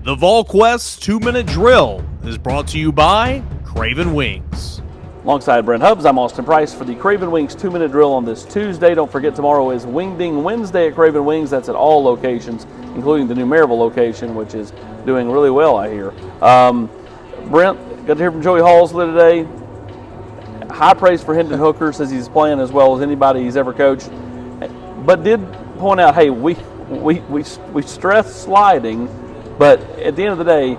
The Volquest 2-minute drill is brought to you by Craven Wings. Alongside Brent Hubbs, I'm Austin Price for the Craven Wings 2-minute drill on this Tuesday. Don't forget, tomorrow is Wingding Wednesday at Craven Wings. That's at all locations, including the new Maryville location, which is doing really well, I hear. Brent, got to hear from Joey Halsley today. High praise for Hendon Hooker, says he's playing as well as anybody he's ever coached. But did point out, hey, we stress sliding, but at the end of the day,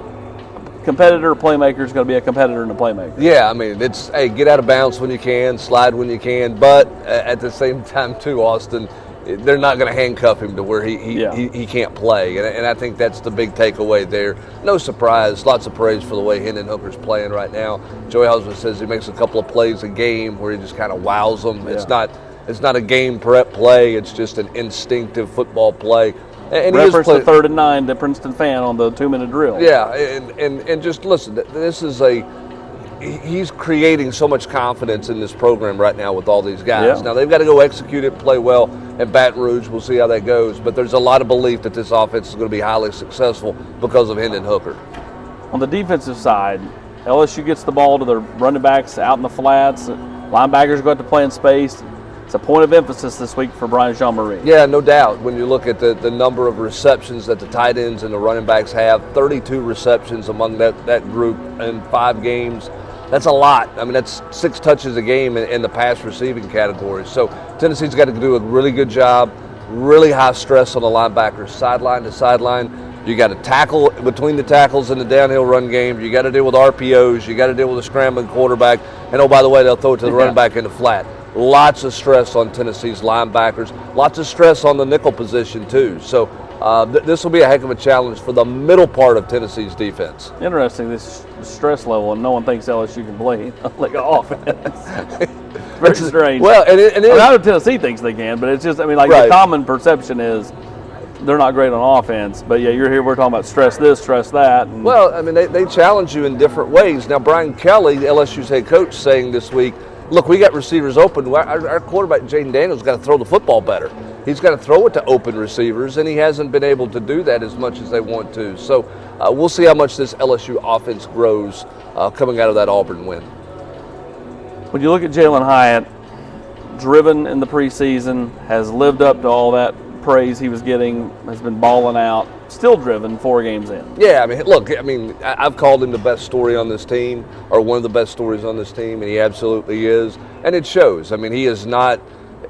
competitor, playmaker is going to be a competitor and a playmaker. Yeah, I mean, it's, hey, get out of bounds when you can, slide when you can, but at the same time, too, Austin, they're not going to handcuff him to where he can't play, and I think that's the big takeaway there. No surprise, lots of praise for the way Hendon Hooker's playing right now. Joey Halsley says he makes a couple of plays a game where he just kind of wows them. Yeah. It's not a game prep play, it's just an instinctive football play. And reference to 3rd and 9 to Princeton fan on the 2-minute drill. Yeah, and just listen, this is he's creating so much confidence in this program right now with all these guys. Yeah. Now they've got to go execute it, play well at Baton Rouge. We'll see how that goes. But there's a lot of belief that this offense is going to be highly successful because of Hendon Hooker. On the defensive side, LSU gets the ball to the running backs out in the flats. Linebackers go out to play in space. It's a point of emphasis this week for Brian Jean-Marie. Yeah, no doubt. When you look at the number of receptions that the tight ends and the running backs have, 32 receptions among that group in 5 games. That's a lot. I mean, that's 6 touches a game in the pass receiving category. So Tennessee's got to do a really good job, really high stress on the linebackers, sideline to sideline. You got to tackle between the tackles in the downhill run game. You got to deal with RPOs. You got to deal with a scrambling quarterback. And, oh, by the way, they'll throw it to the running back in the flat. Lots of stress on Tennessee's linebackers. Lots of stress on the nickel position, too. So this will be a heck of a challenge for the middle part of Tennessee's defense. Interesting, this stress level, and no one thinks LSU can play like an offense. Very strange. Well, and I know Tennessee thinks they can, but it's just, I mean, like, right. The common perception is they're not great on offense. But, yeah, you're here, we're talking about stress this, stress that. And well, I mean, they challenge you in different ways. Now, Brian Kelly, LSU's head coach, saying this week, look, we got receivers open. Our quarterback, Jaden Daniels, got to throw the football better. He's got to throw it to open receivers, and he hasn't been able to do that as much as they want to. So we'll see how much this LSU offense grows coming out of that Auburn win. When you look at Jalen Hyatt, driven in the preseason, has lived up to all that praise he was getting, has been balling out, still driven 4 games in. Yeah, I mean, look, I've called him the best story on this team, or one of the best stories on this team, and he absolutely is. And it shows. I mean, he is not,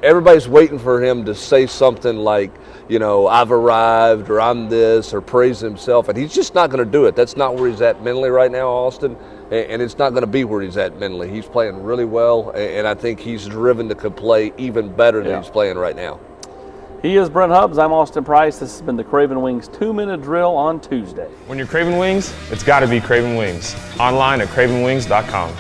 everybody's waiting for him to say something like, you know, I've arrived, or I'm this, or praise himself, and he's just not going to do it. That's not where he's at mentally right now, Austin, and it's not going to be where he's at mentally. He's playing really well, and I think he's driven to play even better than he's playing right now. He is Brent Hubbs. I'm Austin Price. This has been the Craven Wings 2-minute drill on Tuesday. When you're Craven Wings, it's got to be Craven Wings. Online at cravenwings.com.